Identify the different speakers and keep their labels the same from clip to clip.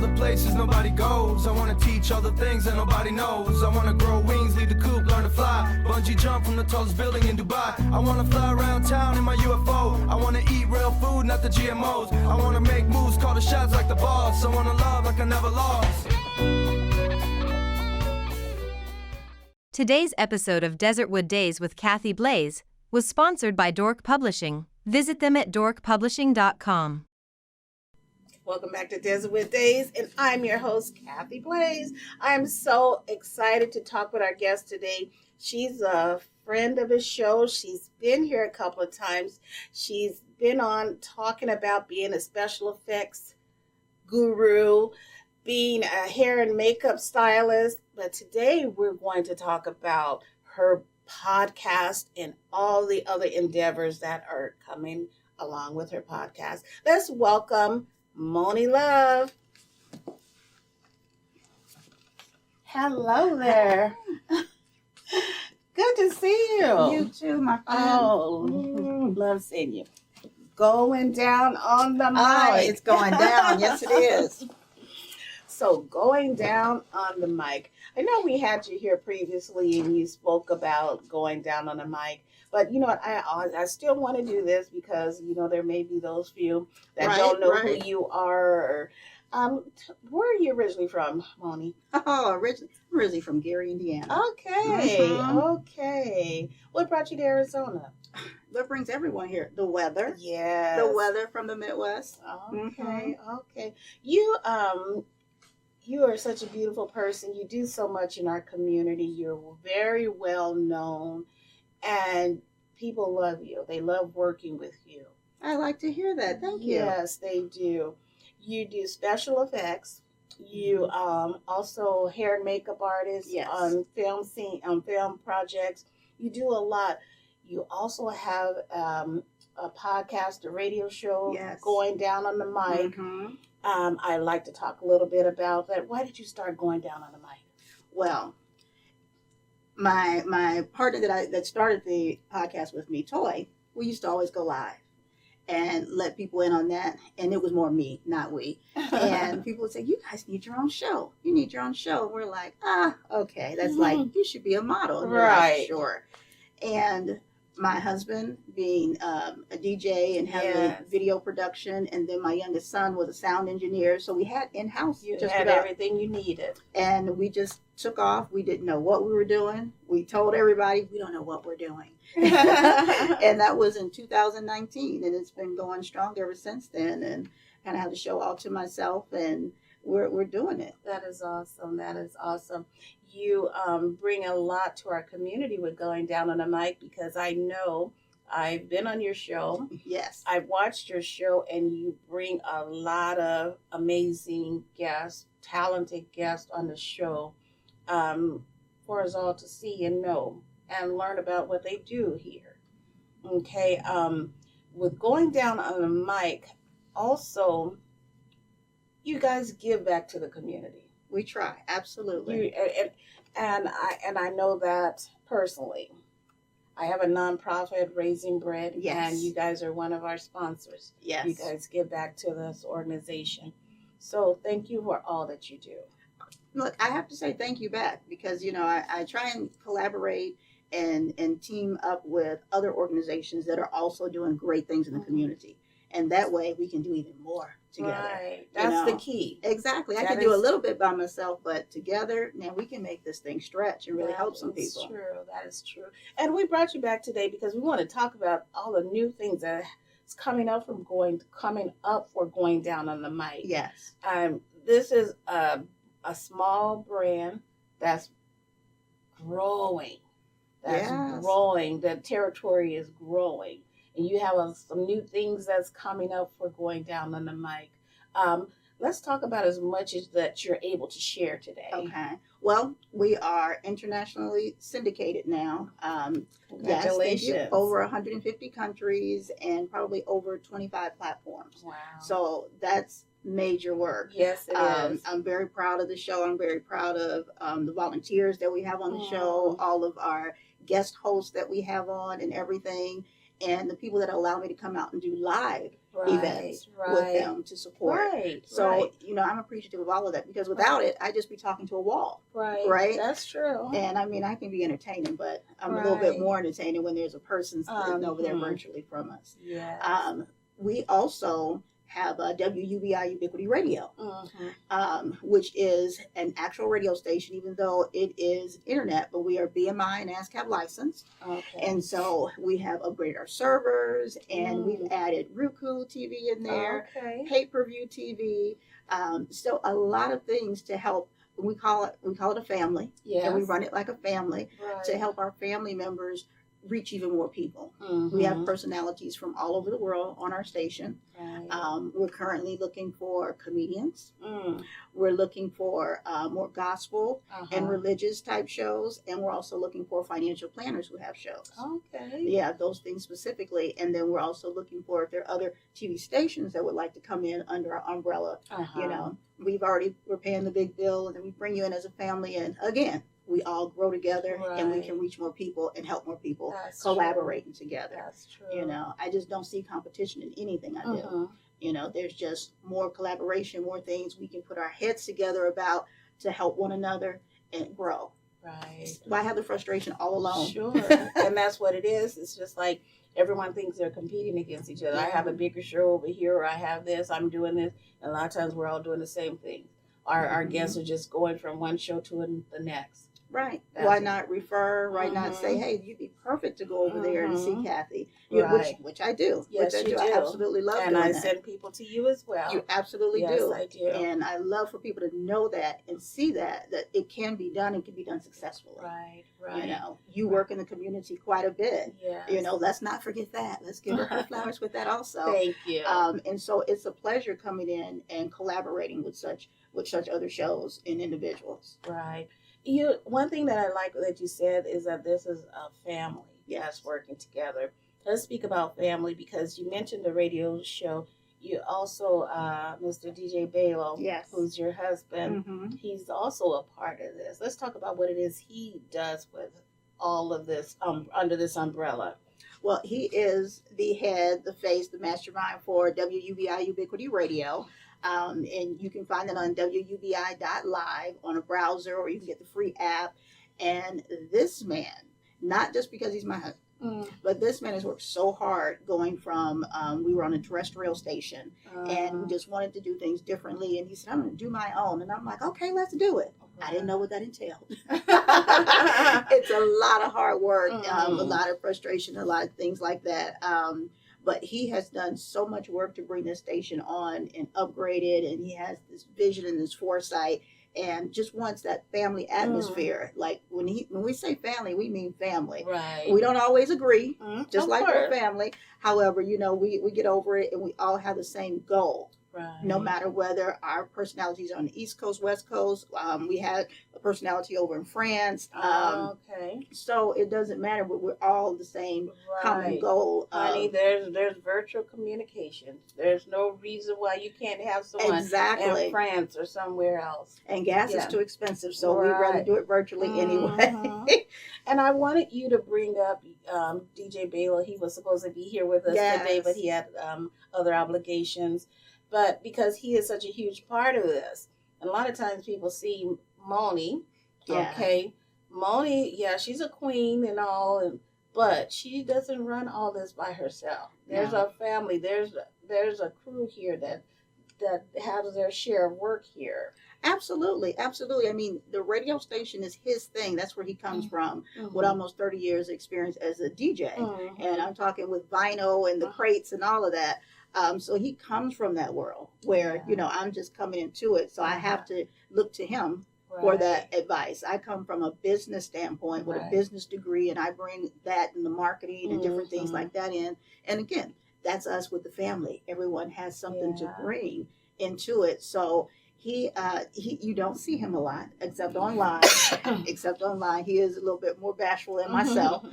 Speaker 1: the places nobody goes. I wanna teach all the things that nobody knows. I wanna grow wings, leave the coop, learn to fly. Bungee jump from the tallest building in Dubai. I wanna fly around town in my UFO. I wanna eat real food, not the GMOs. I wanna make moves, call the shots like the boss. I wanna love like I never lost.
Speaker 2: Today's episode of Desertwood Days with Kathy Blaze was sponsored by Dork Publishing. Visit them at dorkpublishing.com.
Speaker 3: Welcome back to Desertwood Days, and I'm your host, Kathy Blaze. I'm so excited to talk with our guest today. She's a friend of the show. She's been here a couple of times. She's been on talking about being a special effects guru, being a hair and makeup stylist. But today we're going to talk about her podcast and all the other endeavors that are coming along with her podcast. Let's welcome Moni Luv. Hello there. Good to see you.
Speaker 4: You too, my friend.
Speaker 3: Oh, love seeing you. Going down on the mic.
Speaker 4: Oh, it's going down. Yes, it is.
Speaker 3: So going down on the mic. I know we had you here previously and you spoke about going down on the mic, but you know what? I still want to do this because, you know, there may be those few that don't know who you are. Or, where are you originally from, Moni?
Speaker 4: Oh, originally from Gary, Indiana.
Speaker 3: Okay, okay. What brought you to Arizona?
Speaker 4: What brings everyone here? The weather.
Speaker 3: Yes.
Speaker 4: The weather from the Midwest.
Speaker 3: Okay, okay. You are such a beautiful person. You do so much in our community. You're very well known, and people love you. They love working with you.
Speaker 4: I like to hear that. Thank you.
Speaker 3: Yes, they do. You do special effects. You also hair and makeup artist on film projects. You do a lot. You also have a podcast, a radio show, Going Down on the Mic.
Speaker 4: Mm-hmm.
Speaker 3: I'd like to talk a little bit about that. Why did you start going down on the mic?
Speaker 4: Well, my partner that started the podcast with me, Toy, we used to always go live and let people in on that. And it was more me, not we. And people would say, you guys need your own show. You need your own show. And we're like, okay. That's like, you should be a model. And
Speaker 3: right.
Speaker 4: Like, sure. And my husband being a DJ and having video production, and then my youngest son was a sound engineer, so we had in-house.
Speaker 3: You had everything you needed, and
Speaker 4: we just took off. We didn't know what we were doing. We told everybody we don't know what we're doing, and that was in 2019, and it's been going strong ever since then. And kind of had the show all to myself, and we're doing it.
Speaker 3: That is awesome. That is awesome. You bring a lot to our community with Going Down on the Mic, because I know I've been on your show.
Speaker 4: Yes.
Speaker 3: I've watched your show, and you bring a lot of amazing guests, talented guests on the show for us all to see and know and learn about what they do here. Okay. With Going Down on the Mic, also, you guys give back to the community.
Speaker 4: We try, absolutely.
Speaker 3: And I know that personally. I have a nonprofit, Raising Bread, and you guys are one of our sponsors.
Speaker 4: Yes.
Speaker 3: You guys give back to this organization. So thank you for all that you do.
Speaker 4: Look, I have to say thank you back, because, you know, I try and collaborate and team up with other organizations that are also doing great things in the community. And that way we can do even more together.
Speaker 3: Right. That's the key.
Speaker 4: Exactly. I can do a little bit by myself, but together, now we can make this thing stretch and really help some people.
Speaker 3: That is true. That is true. And we brought you back today because we want to talk about all the new things that is coming up for Going Down on the Mic.
Speaker 4: Yes.
Speaker 3: This is a small brand that's growing. Growing. The territory is growing. And you have some new things that's coming up for Going Down on the Mic. Let's talk about as much as that you're able to share today.
Speaker 4: Okay. Well, we are internationally syndicated now.
Speaker 3: Congratulations.
Speaker 4: Yes, over 150 countries and probably over 25 platforms.
Speaker 3: Wow.
Speaker 4: So that's major work.
Speaker 3: Yes, it is.
Speaker 4: I'm very proud of the show. I'm very proud of the volunteers that we have on the show, all of our guest hosts that we have on and everything, and the people that allow me to come out and do live events with them to support. So, I'm appreciative of all of that, because without it, I'd just be talking to a wall. Right.
Speaker 3: That's true.
Speaker 4: And I mean, I can be entertaining, but I'm a little bit more entertaining when there's a person sitting over there virtually from us. We also have WUBI Ubiquity Radio, which is an actual radio station, even though it is internet, but we are BMI and ASCAP licensed. And so we have upgraded our servers, and we've added Roku TV in there, pay-per-view TV. So a lot of things to help. We call it a family, and we run it like a family to help our family members reach even more people. We have personalities from all over the world on our station. We're currently looking for comedians. We're looking for more gospel and religious type shows, and we're also looking for financial planners who have shows. Yeah, those things specifically. And then we're also looking for, if there are other TV stations that would like to come in under our umbrella. We're paying the big bill, and then we bring you in as a family, and again, we all grow together, and we can reach more people and help more people. Collaborating together. That's true. I just don't see competition in anything I do. There's just more collaboration, more things we can put our heads together about to help one another and grow. Why have the frustration all alone?
Speaker 3: And that's what it is. It's just like everyone thinks they're competing against each other. I have a bigger show over here, or I have this, I'm doing this. And a lot of times we're all doing the same thing. Our guests are just going from one show to the next.
Speaker 4: Right. Why not refer? Why not say, hey, you'd be perfect to go over there and see Kathy? Which I do.
Speaker 3: Yes, you do.
Speaker 4: I absolutely love doing that.
Speaker 3: And I send people to you as well.
Speaker 4: You absolutely do.
Speaker 3: Yes, I do.
Speaker 4: And I love for people to know that and see that it can be done and can be done successfully.
Speaker 3: Right.
Speaker 4: You work in the community quite a bit. Let's not forget that. Let's give her flowers with that also.
Speaker 3: Thank you.
Speaker 4: And so it's a pleasure coming in and collaborating with such other shows and individuals.
Speaker 3: Right. One thing that I like that you said is that this is a family that's working together. Let's speak about family, because you mentioned the radio show. You also, Mr. DJ Balo, who's your husband, he's also a part of this. Let's talk about what it is he does with all of this under this umbrella.
Speaker 4: Well, he is the head, the face, the mastermind for WUBI Ubiquity Radio. And you can find it on WUBI.live on a browser, or you can get the free app. And this man, not just because he's my husband, but this man has worked so hard going from, we were on a terrestrial station, and we just wanted to do things differently. And he said, I'm going to do my own. And I'm like, okay, let's do it. I didn't know what that entailed. It's a lot of hard work, a lot of frustration, a lot of things like that. But he has done so much work to bring this station on and upgrade it. And he has this vision and this foresight, and just wants that family atmosphere. Like when we say family, we mean family.
Speaker 3: Right.
Speaker 4: We don't always agree, just like we're family. However, we get over it, and we all have the same goal. Right. No matter whether our personalities are on the East Coast, West Coast, we had a personality over in France. So it doesn't matter, but we're all the same common goal.
Speaker 3: Honey, there's virtual communication. There's no reason why you can't have someone in France or somewhere else.
Speaker 4: And gas is too expensive, so we'd rather do it virtually anyway.
Speaker 3: And I wanted you to bring up DJ Balo. He was supposed to be here with us today, but he had other obligations. But because he is such a huge part of this, and a lot of times people see Moni, Moni, she's a queen and all, but she doesn't run all this by herself. There's a family, there's a crew here that has their share of work here.
Speaker 4: Absolutely. I mean, the radio station is his thing. That's where he comes from, with almost 30 years experience as a DJ. And I'm talking with vinyl and the crates and all of that. So he comes from that world where, I'm just coming into it. So I have to look to him for that advice. I come from a business standpoint with a business degree, and I bring that in the marketing and different things like that in. And again, that's us with the family. Everyone has something to bring into it. So he you don't see him a lot except online. He is a little bit more bashful than myself.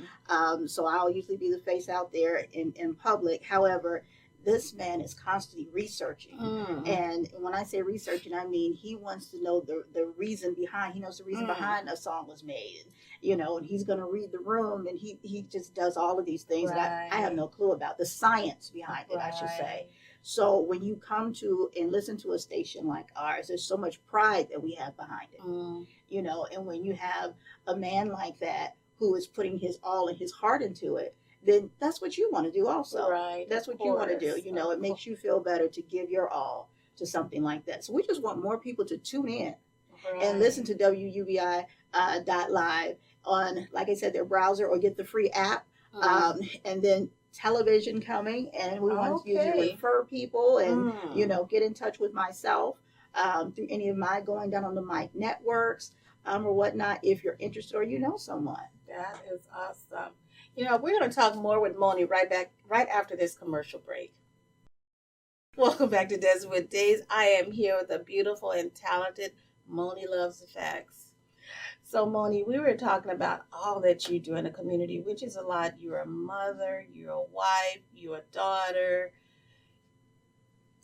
Speaker 4: So I'll usually be the face out there in public. However, this man is constantly researching. And when I say researching, I mean he wants to know the reason behind. He knows the reason behind a song was made. And he's going to read the room, and he just does all of these things that I have no clue about. The science behind it, I should say. So when you come to and listen to a station like ours, there's so much pride that we have behind it, you know. And when you have a man like that who is putting his all and his heart into it, then that's what you want to do also.
Speaker 3: Right.
Speaker 4: That's what you want to do. You know, it makes you feel better to give your all to something like that. So we just want more people to tune in and listen to WUBI .live on, like I said, their browser, or get the free app. And then television coming, and we want you to refer people and you know, get in touch with myself through any of my going down on the mic networks or whatnot, if you're interested or you know someone.
Speaker 3: That is awesome. You know, we're going to talk more with Moni right after this commercial break. Welcome back to Desert Days. I am here with the beautiful and talented Moni Luv Effects. So, Moni, we were talking about all that you do in the community, which is a lot. You're a mother, you're a wife, you're a daughter,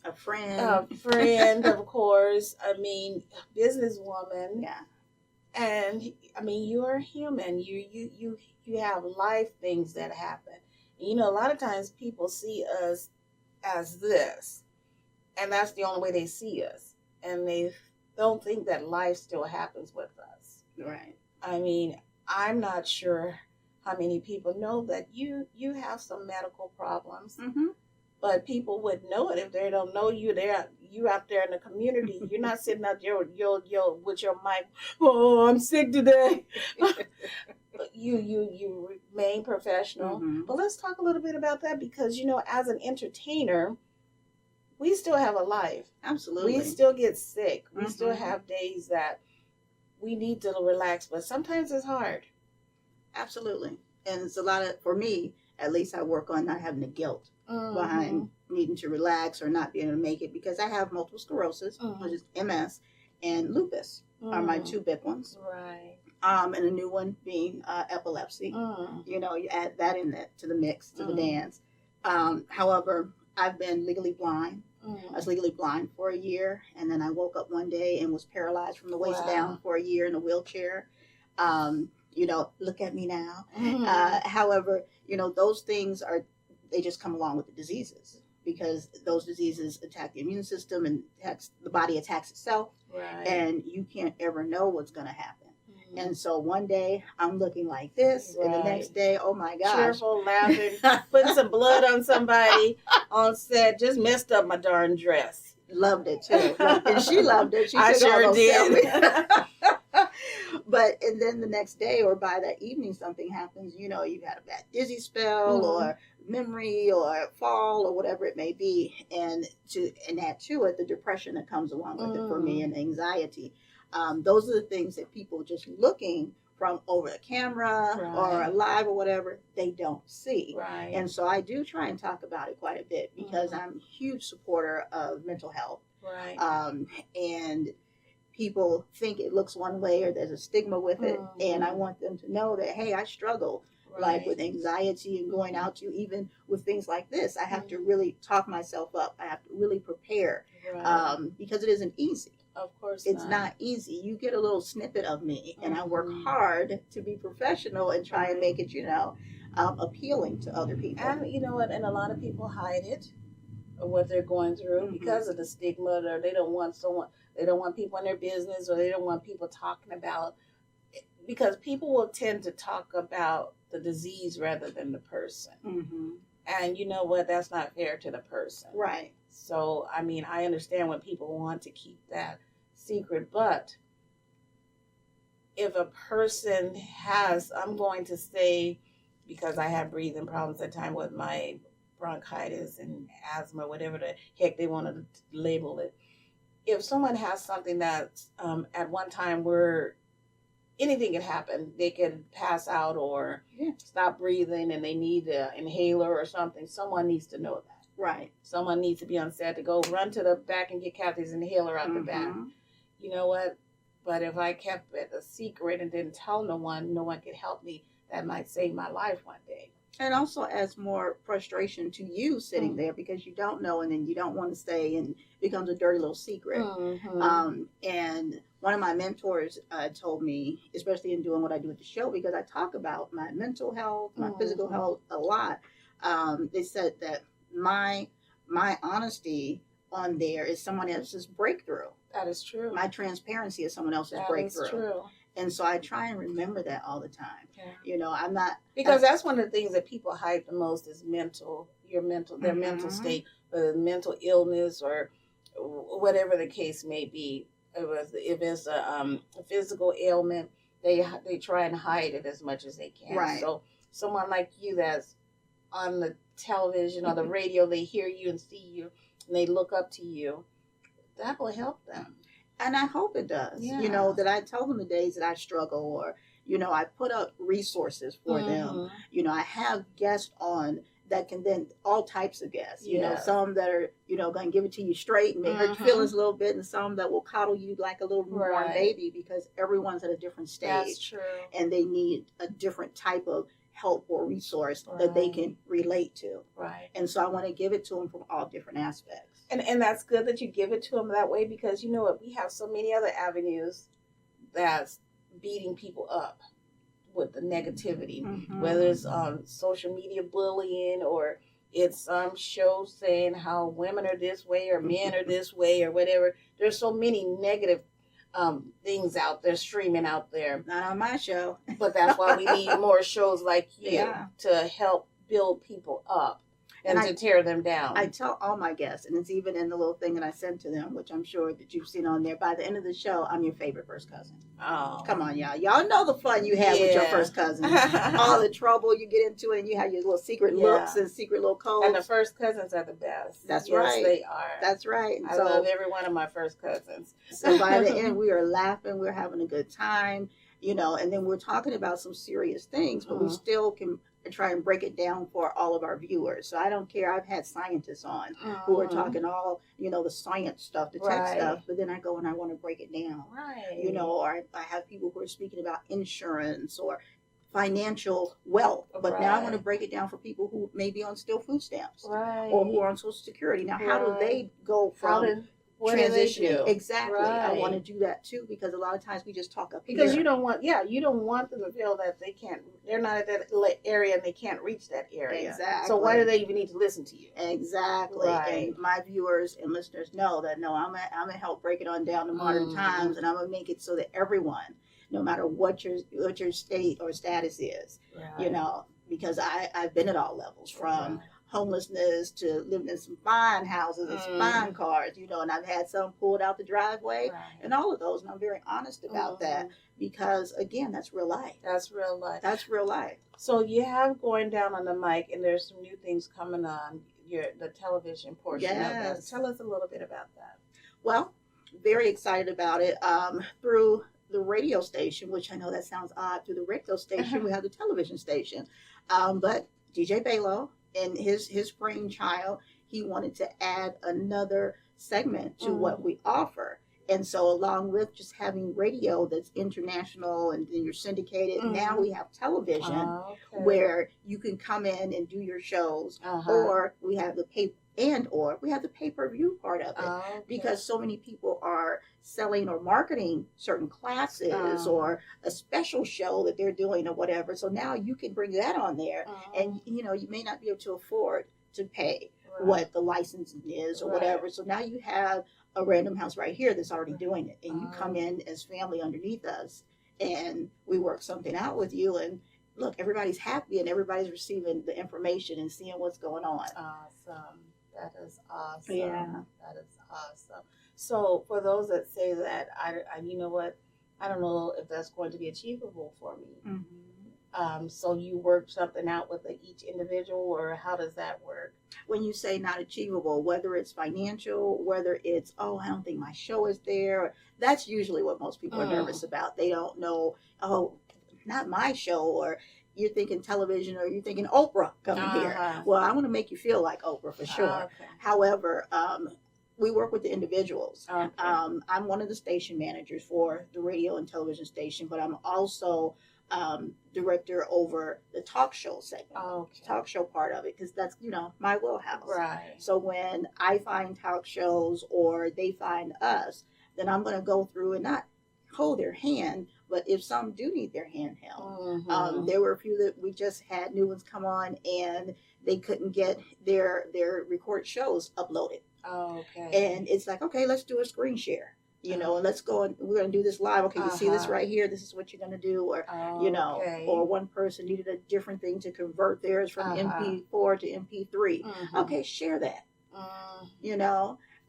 Speaker 4: A friend,
Speaker 3: of course. I mean, businesswoman.
Speaker 4: Yeah.
Speaker 3: And I mean, you're human. You have life things that happen. And, you know, a lot of times people see us as this, and that's the only way they see us, and they don't think that life still happens with us.
Speaker 4: Right.
Speaker 3: I mean, I'm not sure how many people know that you have some medical problems, but people would know it if they don't know you. You out there in the community. You're not sitting out there with your mic. Oh, I'm sick today. But you remain professional. But let's talk a little bit about that, because, you know, as an entertainer, we still have a life.
Speaker 4: Absolutely.
Speaker 3: We still get sick. We still have days that we need to relax, but sometimes it's hard.
Speaker 4: Absolutely. And it's a lot of, for me, at least, I work on not having the guilt behind needing to relax or not being able to make it, because I have multiple sclerosis, which is MS, and lupus are my two big ones.
Speaker 3: Right.
Speaker 4: And a new one being epilepsy. You know, you add that in to the mix, to the dance. However, I've been legally blind. I was legally blind for a year, and then I woke up one day and was paralyzed from the waist down for a year in a wheelchair. You know, look at me now. However, you know, those things they just come along with the diseases, because those diseases attack the immune system and the body attacks itself, and you can't ever know what's going to happen. And so one day I'm looking like this, and the next day, oh my gosh,
Speaker 3: cheerful, laughing, putting some blood on somebody on set, just messed up my darn dress.
Speaker 4: Loved it too, and she loved it. She
Speaker 3: I
Speaker 4: took
Speaker 3: sure
Speaker 4: all those
Speaker 3: did.
Speaker 4: But and then the next day or by that evening, something happens. You know, you've had a bad dizzy spell or memory or fall or whatever it may be, and add to it the depression that comes along with it for me, and anxiety. Those are the things that people just looking from over the camera or live or whatever, they don't see. And so I do try and talk about it quite a bit, because I'm a huge supporter of mental health. And people think it looks one way or there's a stigma with it. And I want them to know that, hey, I struggle like with anxiety and going out to, even with things like this, I have to really talk myself up. I have to really prepare because it isn't easy.
Speaker 3: Of course
Speaker 4: it's not easy. You get a little snippet of me, and I work hard to be professional and try and make it, you know, appealing to other people.
Speaker 3: And you know what? And a lot of people hide it, or what they're going through, because of the stigma, or they don't want people in their business, or they don't want people talking about it, because people will tend to talk about the disease rather than the person. And you know what? That's not fair to the person.
Speaker 4: Right.
Speaker 3: So, I mean, I understand when people want to keep that secret, but if a person has, I'm going to say, because I have breathing problems at times with my bronchitis and asthma, whatever the heck they want to label it. If someone has something that's at one time where anything can happen, they can pass out or stop breathing, and they need an inhaler or something, someone needs to know that.
Speaker 4: Right.
Speaker 3: Someone needs to be on set to go run to the back and get Kathy's inhaler out the back. You know what? But if I kept it a secret and didn't tell no one could help me, that might save my life one day.
Speaker 4: And also adds more frustration to you sitting there, because you don't know, and then you don't want to say, and it becomes a dirty little secret. And one of my mentors told me, especially in doing what I do at the show, because I talk about my mental health, my physical health a lot. They said that my my honesty on there is someone else's breakthrough.
Speaker 3: That is true.
Speaker 4: My transparency is someone else's
Speaker 3: That
Speaker 4: breakthrough.
Speaker 3: is true.
Speaker 4: And so I try and remember that all the time.
Speaker 3: Yeah.
Speaker 4: You know, I'm not,
Speaker 3: Because that's one of the things that people hide the most is their mental
Speaker 4: Mhm.
Speaker 3: state, whether mental illness or whatever the case may be. If it's a physical ailment, they try and hide it as much as they can.
Speaker 4: Right.
Speaker 3: So someone like you that's on the television or the radio, they hear you and see you, and they look up to you. That will help them.
Speaker 4: and I hope it does.
Speaker 3: Yeah.
Speaker 4: You know, that I tell them the days that I struggle, or, you know, I put up resources for them.
Speaker 3: Mhm.
Speaker 4: You know, I have guests on that can then, all types of guests, you know,
Speaker 3: Yes.
Speaker 4: some that are, you know, going to give it to you straight and may hurt your
Speaker 3: Mhm.
Speaker 4: feelings a little bit, and some that will coddle you like a little newborn
Speaker 3: Right.
Speaker 4: baby, because everyone's at a different
Speaker 3: That's
Speaker 4: stage
Speaker 3: true.
Speaker 4: and they need a different type of help or resource that they
Speaker 3: Right.
Speaker 4: can relate to.
Speaker 3: Right.
Speaker 4: And so I want to give it to them from all different aspects.
Speaker 3: And that's good that you give it to them that way, because you know what, we have so many other avenues that's beating people up with the negativity,
Speaker 4: Mhm.
Speaker 3: whether it's social media bullying, or it's shows saying how women are this way or men are this way or whatever. There's so many negative things out there streaming out there,
Speaker 4: Not on my show.
Speaker 3: but that's why we need more shows like you
Speaker 4: Yeah.
Speaker 3: to help build people up and
Speaker 4: And
Speaker 3: to tear them down.
Speaker 4: I tell all my guests, and it's even in the little thing that I sent to them, which I'm sure that you've seen on there. By the end of the show, I'm your favorite first cousin.
Speaker 3: Oh.
Speaker 4: Come on, y'all. Y'all know the fun you have with your
Speaker 3: Yeah.
Speaker 4: first cousin. All the trouble you get into, and you have your little secret
Speaker 3: Yeah.
Speaker 4: looks and secret little codes.
Speaker 3: And the first cousins are the best.
Speaker 4: That's
Speaker 3: yes,
Speaker 4: right.
Speaker 3: They are.
Speaker 4: That's right. And
Speaker 3: I
Speaker 4: so,
Speaker 3: love every one of my first cousins.
Speaker 4: so by the end, we are laughing, we're having a good time, you know, and then we're talking about some serious things, but we
Speaker 3: Mhm.
Speaker 4: still can try and break it down for all of our viewers. So I don't care. I've had scientists on who are
Speaker 3: Mhm.
Speaker 4: talking all, you know, the science stuff, the tech
Speaker 3: Right.
Speaker 4: stuff, but then I go and I want to break it down.
Speaker 3: Right.
Speaker 4: You know, or I have people who are speaking about insurance or financial wealth, but now I want to
Speaker 3: Right.
Speaker 4: break it down for people who may be on still food stamps
Speaker 3: Right.
Speaker 4: or who are on Social Security. Now, how do they go
Speaker 3: How
Speaker 4: from
Speaker 3: did what do they
Speaker 4: transitioning?
Speaker 3: do?
Speaker 4: Exactly. I
Speaker 3: Right.
Speaker 4: want to do that too, because a lot of times we just talk up
Speaker 3: Because
Speaker 4: here.
Speaker 3: you don't want them to feel that they're not at that area and they can't reach that area.
Speaker 4: Exactly.
Speaker 3: So why do they even need to listen to you?
Speaker 4: Exactly.
Speaker 3: Right.
Speaker 4: And my viewers and listeners know that I'm gonna help break it on down to modern
Speaker 3: Mhm.
Speaker 4: times, and I'm gonna make it so that everyone, no matter what your state or status is, you know, because I've been at all levels, from homelessness to living in some fine houses and some
Speaker 3: Mm.
Speaker 4: fine cars, you know, and I've had some pulled out the driveway and all of those, and I'm very honest about that, because again, that's real life.
Speaker 3: That's real life.
Speaker 4: That's real life.
Speaker 3: So you have Going Down on the Mic, and there's some new things coming on the television portion of that.
Speaker 4: Yes.
Speaker 3: Tell us a little bit about that.
Speaker 4: Well, very excited about it. Through the radio station, which I know that sounds odd, through the radio station, we have the television station. But DJ Balo and his brainchild, he wanted to add another segment to what we offer. And so along with just having radio that's international and then you're syndicated, now we have television where you can come in and do your shows, or we have the pay-per-view part of it. Because so many people are selling or marketing certain classes or a special show that they're doing or whatever. So now you can bring that on there, and you know, you may not be able to afford to pay what the licensing is or whatever. So now you have a random house right here that's already doing it, and you come in as family underneath us, and we work something out with you, and look, everybody's happy and everybody's receiving the information and seeing what's going on.
Speaker 3: Awesome. That is awesome.
Speaker 4: Yeah.
Speaker 3: That is awesome. So for those that say that, I you know what, I don't know if that's going to be achievable for me. So you work something out with each individual, or how does that work?
Speaker 4: When you say not achievable, whether it's financial, whether it's, oh, I don't think my show is there, that's usually what most people are nervous about. They don't know, oh, not my show, or you're thinking television, or you're thinking Oprah coming here. Well, I want to make you feel like Oprah for sure. However, we work with the individuals. I'm one of the station managers for the radio and television station, but I'm also director over the talk show segment, talk show part of it, because that's, you know, my wheelhouse.
Speaker 3: Right.
Speaker 4: So when I find talk shows or they find us, then I'm going to go through and not hold their hand, But if some do need their handheld,
Speaker 3: Mhm.
Speaker 4: there were a few that we just had new ones come on and they couldn't get their record shows uploaded.
Speaker 3: Okay.
Speaker 4: And it's like, okay, let's do a screen share, and let's go and we're going to do this live. Okay, you see this right here. This is what you're going to do. Or,
Speaker 3: Okay.
Speaker 4: or one person needed a different thing to convert theirs from MP4 to MP3. Okay, share that,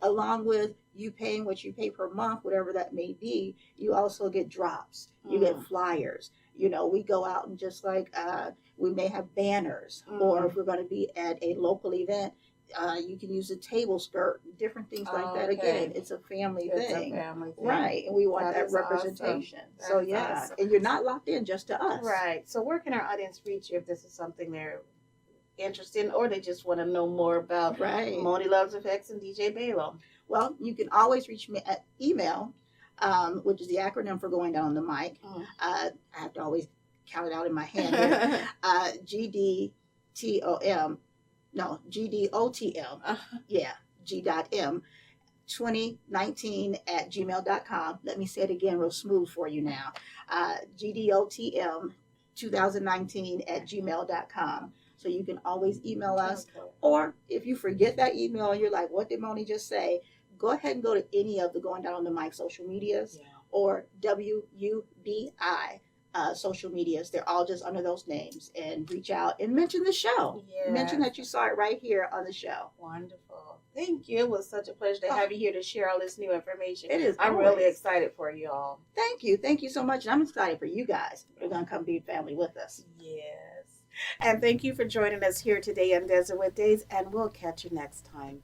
Speaker 4: along with you paying what you pay per month, whatever that may be. You also get drops. You get flyers. We go out and just like we may have banners, or if we're going to be at a local event, you can use a table skirt, different things like that. Again, it's a family thing. Right? And we want that representation.
Speaker 3: Awesome.
Speaker 4: So yeah,
Speaker 3: awesome.
Speaker 4: and you're not locked in just to us.
Speaker 3: Right. So where can our audience reach you if this is something they're interested in, or they just want to know more about Moni Luv Effects and DJ Balo?
Speaker 4: Well, you can always reach me at email, which is the acronym for going down on the mic. I have to always count it out in my hand here. GDOTM. Yeah, G.M 2019 at gmail.com. Let me say it again real smooth for you now. GDOTM 2019 at gmail.com. So you can always email us. Or if you forget that email and you're like, what did Moni just say? Go ahead and go to any of the Going Down on the Mic social medias or WUBI social medias. They're all just under those names, and reach out and mention the show. Mention that you saw it right here on the show.
Speaker 3: Wonderful. Thank you. It was such a pleasure to have you here to share all this new information.
Speaker 4: It is.
Speaker 3: I'm really excited for you all.
Speaker 4: Thank you. Thank you so much. And I'm excited for you guys. You're going to come be family with us.
Speaker 3: Yes. And thank you for joining us here today on Desert with Days, and we'll catch you next time.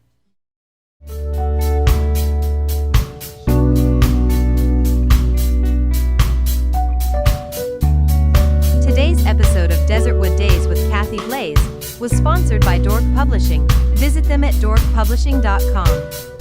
Speaker 2: Today's episode of Desertwood Days with Kathy Blaze was sponsored by Dork Publishing. Visit them at dorkpublishing.com.